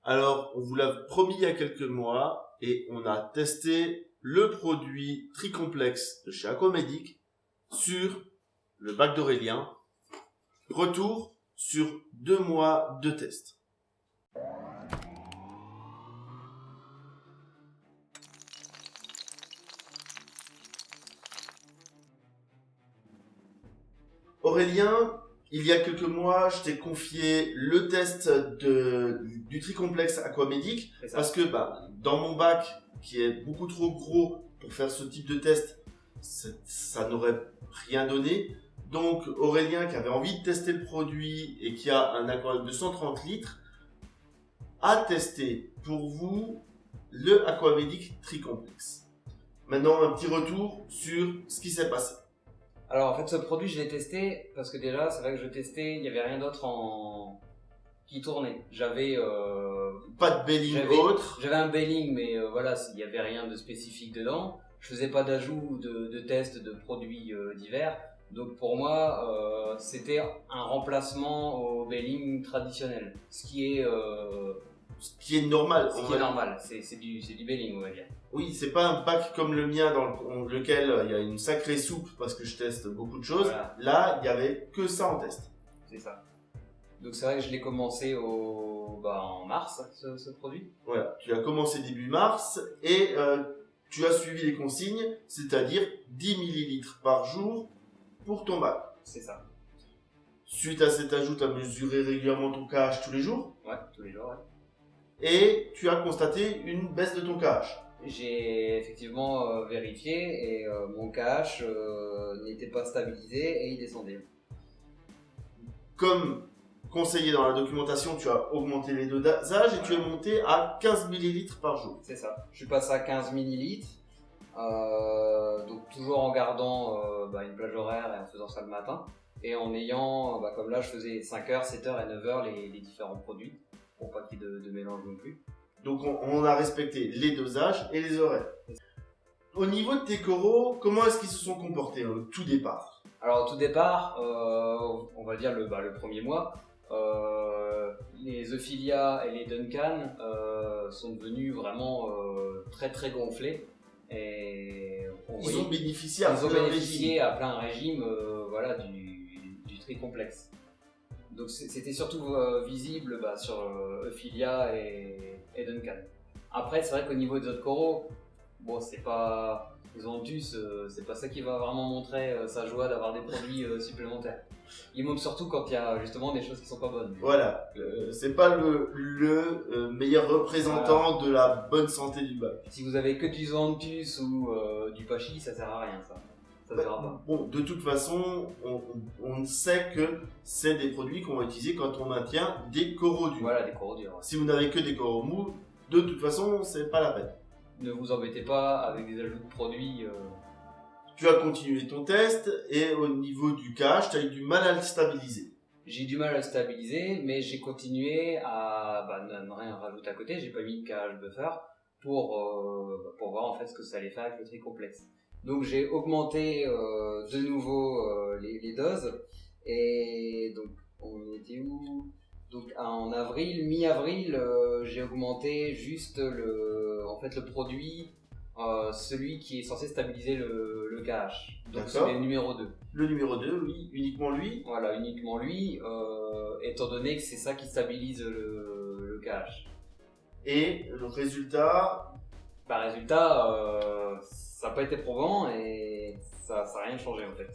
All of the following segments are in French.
Alors, on vous l'a promis il y a quelques mois et on a testé le produit Tricomplex de chez Aquamedic sur le bac d'Aurélien. Retour sur 2 mois de test. Aurélien, il y a quelques mois, je t'ai confié le test du Tricomplex Aquamedic parce que dans mon bac, qui est beaucoup trop gros pour faire ce type de test, ça n'aurait rien donné. Donc Aurélien, qui avait envie de tester le produit et qui a un aquarium de 130 litres, a testé pour vous le Aquamedic Tricomplex. Maintenant, un petit retour sur ce qui s'est passé. Alors en fait ce produit je l'ai testé parce que déjà c'est vrai que je testais, il n'y avait rien d'autre qui tournait. J'avais pas de belling autre. J'avais un belling mais voilà, il n'y avait rien de spécifique dedans. Je faisais pas d'ajout de tests de produits divers. Donc pour moi c'était un remplacement au belling traditionnel. Ce qui est normal. C'est du belling on va dire. Oui, c'est pas un bac comme le mien dans lequel il y a une sacrée soupe parce que je teste beaucoup de choses. Voilà. Là, il y avait que ça en test. C'est ça. Donc c'est vrai que je l'ai commencé en mars, ce produit. Voilà, tu as commencé début mars et tu as suivi les consignes, c'est-à-dire 10 ml par jour pour ton bac. C'est ça. Suite à cet ajout, tu as mesuré régulièrement ton KH tous les jours. Ouais, tous les jours, ouais. Et tu as constaté une baisse de ton KH. J'ai effectivement vérifié et mon KH n'était pas stabilisé et il descendait. Comme conseillé dans la documentation, tu as augmenté les dosages et tu es monté à 15 ml par jour. C'est ça. Je suis passé à 15 ml. Donc toujours en gardant une plage horaire et en faisant ça le matin. Et en ayant, comme là je faisais 5h, 7h et 9h les différents produits pour pas qu'il y ait de mélange non plus. Donc on a respecté les dosages et les horaires. Au niveau de tes coraux, comment est-ce qu'ils se sont comportés au tout départ? Alors au tout départ, on va dire le premier mois, les Euphilia et les Duncan sont devenus vraiment très très gonflés. Et ils ont bénéficié à plein régime du Tricomplex. Donc c'était surtout visible sur Euphilia et Duncan. Après c'est vrai qu'au niveau des autres coraux, c'est pas... Les Ontus, c'est pas ça qui va vraiment montrer sa joie d'avoir des produits supplémentaires. Il montre surtout quand il y a justement des choses qui sont pas bonnes. Voilà, c'est pas le meilleur représentant de la bonne santé du bac. Si vous avez que du Zoanthus ou du Pachi, ça sert à rien ça. Ça sert pas. Bon, de toute façon, on sait que c'est des produits qu'on va utiliser quand on maintient des coraux durs. Voilà, des coraux durs. Ouais. Si vous n'avez que des coraux mous, de toute façon, c'est pas la peine. Ne vous embêtez pas avec des ajouts de produits. Tu as continué ton test et au niveau du KH, tu as eu du mal à le stabiliser. J'ai eu du mal à le stabiliser, mais j'ai continué à ne rien rajouter à côté. J'ai pas mis de KH buffer pour voir en fait ce que ça allait faire avec le Tricomplex. Donc j'ai augmenté de nouveau les doses et donc on était où? Donc en avril, mi-avril, j'ai augmenté juste le produit, celui qui est censé stabiliser le KH. Donc c'est le numéro 2. Le numéro 2, oui, uniquement lui. Voilà, uniquement lui, étant donné que c'est ça qui stabilise le KH. Et le résultat? Ça n'a pas été probant et ça n'a rien changé en fait.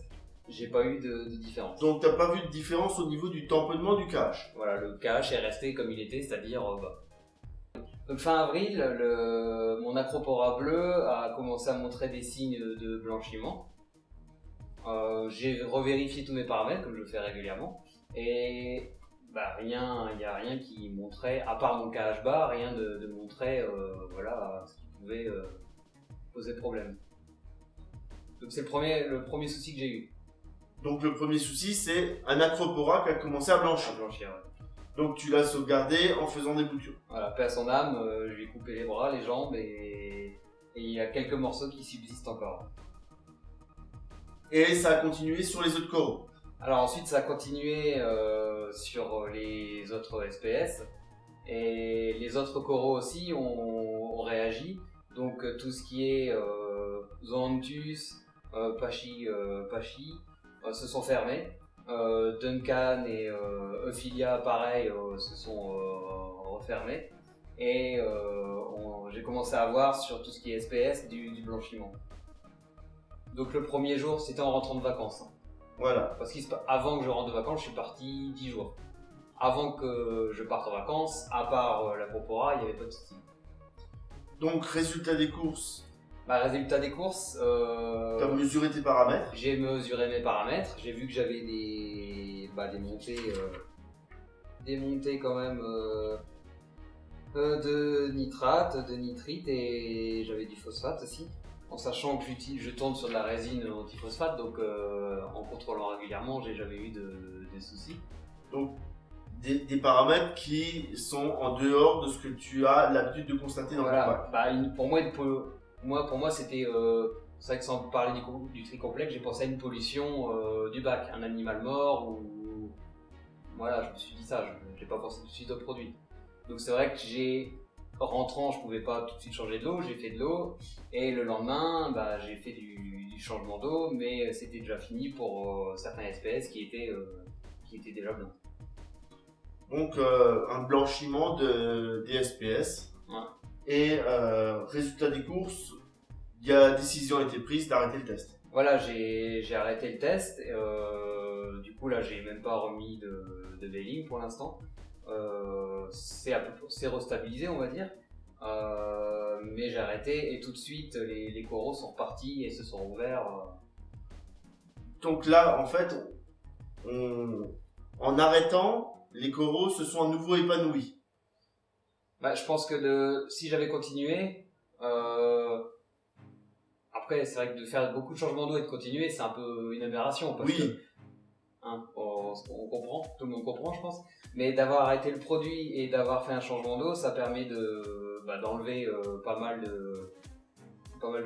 J'ai pas eu de différence. Donc t'as pas vu de différence au niveau du tamponnement du KH? Voilà, le KH est resté comme il était, c'est-à-dire bas. Donc fin avril, mon Acropora bleu a commencé à montrer des signes de blanchiment. J'ai revérifié tous mes paramètres comme je le fais régulièrement et il n'y a rien qui montrait, à part mon KH bas, rien de montrer ce qui pouvait poser problème. Donc c'est le premier souci que j'ai eu. Donc le premier souci, c'est un Acropora qui a commencé à blanchir. Ouais. Donc tu l'as sauvegardé en faisant des boutures. Voilà, paix à son âme, je lui ai coupé les bras, les jambes et il y a quelques morceaux qui subsistent encore. Et ça a continué sur les autres coraux? Alors ensuite ça a continué sur les autres SPS. Et les autres coraux aussi ont réagi. Donc tout ce qui est Zoanthus, Pachi se sont fermés. Duncan et Euphilia, pareil, se sont refermés. Et j'ai commencé à avoir sur tout ce qui est SPS du blanchiment. Donc le premier jour, c'était en rentrant de vacances. Voilà. Parce qu'avant que je rentre de vacances, je suis parti 10 jours. Avant que je parte en vacances, à part la Corpora, il n'y avait pas de soucis. Donc, résultat des courses. Résultat des courses. Tu as mesuré tes paramètres. J'ai mesuré mes paramètres. J'ai vu que j'avais des montées quand même de nitrate, de nitrite, et j'avais du phosphate aussi. En sachant que je tourne sur de la résine antiphosphate, donc en contrôlant régulièrement, j'ai jamais eu des soucis. Donc, des paramètres qui sont en dehors de ce que tu as l'habitude de constater dans ton bac. Pour moi, c'était. C'est vrai que sans parler du tri complexe, j'ai pensé à une pollution du bac, un animal mort ou. Voilà, je me suis dit ça, j'ai pas pensé tout de suite au produit. Donc c'est vrai que rentrant, je pouvais pas tout de suite changer de l'eau, j'ai fait de l'eau, et le lendemain, j'ai fait du changement d'eau, mais c'était déjà fini pour certains SPS qui étaient déjà blancs. Donc un blanchiment des SPS. Ouais. Et résultat des courses, décision a été prise d'arrêter le test. Voilà, j'ai arrêté le test. Du coup là, j'ai même pas remis de veiling pour l'instant. C'est restabilisé, on va dire. Mais j'ai arrêté et tout de suite les coraux sont repartis et se sont ouverts. Donc là, en fait, en arrêtant, les coraux se sont à nouveau épanouis. Je pense que si j'avais continué, après c'est vrai que de faire beaucoup de changements d'eau et de continuer, c'est un peu une aberration. Parce que, on comprend, tout le monde comprend, je pense. Mais d'avoir arrêté le produit et d'avoir fait un changement d'eau, ça permet d'enlever pas mal de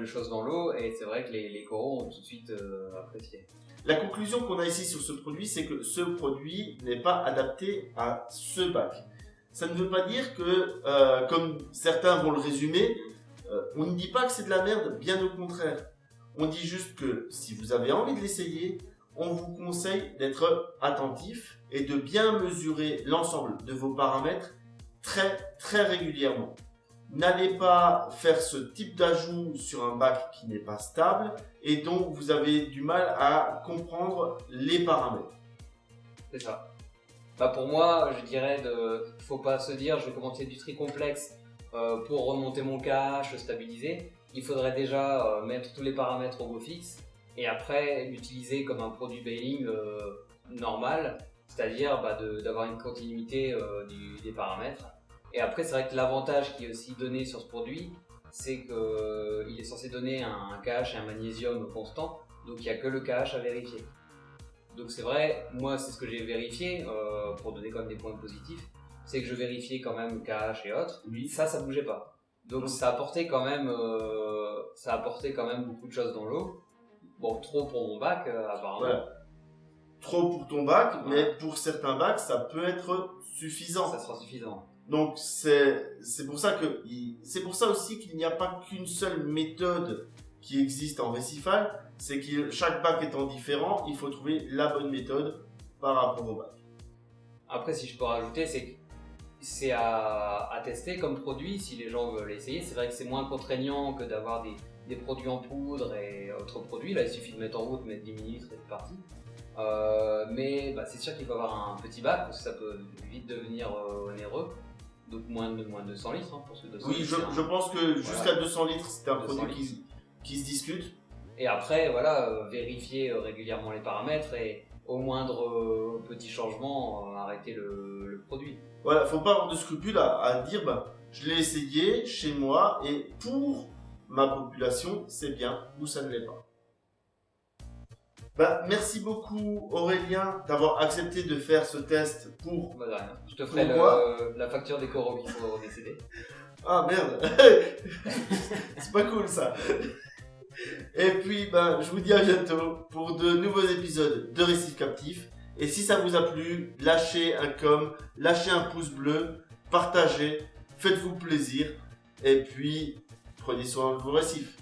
choses dans l'eau, et c'est vrai que les coraux ont tout de suite apprécié. La conclusion qu'on a ici sur ce produit, c'est que ce produit n'est pas adapté à ce bac. Ça ne veut pas dire que, comme certains vont le résumer, on ne dit pas que c'est de la merde, bien au contraire. On dit juste que si vous avez envie de l'essayer, on vous conseille d'être attentif et de bien mesurer l'ensemble de vos paramètres très très régulièrement. N'allez pas faire ce type d'ajout sur un bac qui n'est pas stable et dont vous avez du mal à comprendre les paramètres. C'est ça. Pour moi, je dirais faut pas se dire je vais commencer du tri complexe pour remonter mon KH, stabiliser. Il faudrait déjà mettre tous les paramètres au beau fixe et après l'utiliser comme un produit bailing normal, c'est-à-dire d'avoir une continuité des paramètres. Et après, c'est vrai que l'avantage qui est aussi donné sur ce produit, c'est qu'il est censé donner un KH et un magnésium constant, donc il n'y a que le KH à vérifier. Donc c'est vrai, moi c'est ce que j'ai vérifié, pour donner quand même des points positifs, c'est que je vérifiais quand même KH et autres, ça bougeait pas. Donc ça apportait quand même beaucoup de choses dans l'eau. Bon, trop pour mon bac apparemment. Voilà. Trop pour ton bac, mais pour certains bacs ça peut être suffisant. Ça sera suffisant. Donc c'est pour ça aussi qu'il n'y a pas qu'une seule méthode qui existe en récifal, c'est que chaque bac étant différent, il faut trouver la bonne méthode par rapport au bac. Après, si je peux rajouter, c'est à tester comme produit si les gens veulent essayer. C'est vrai que c'est moins contraignant que d'avoir des produits en poudre et autres produits. Là, il suffit de mettre en route, mettre 10 ml et c'est parti. Mais c'est sûr qu'il faut avoir un petit bac parce que ça peut vite devenir onéreux. Donc moins de 100 litres pour ceux de 200 litres. Je pense que jusqu'à 200 litres, c'est un produit qui se discute. Et après, vérifier régulièrement les paramètres et au moindre petit changement, arrêter le produit. Voilà, faut pas avoir de scrupules à dire je l'ai essayé chez moi et pour ma population, c'est bien ou ça ne l'est pas. Merci beaucoup Aurélien d'avoir accepté de faire ce test pour... De rien. Je te ferai la facture des coraux qui sont décédés. Ah merde. C'est pas cool ça. Et puis je vous dis à bientôt pour de nouveaux épisodes de Récif Captif. Et si ça vous a plu, lâchez un com, lâchez un pouce bleu partagez, faites-vous plaisir et puis prenez soin de vos récifs.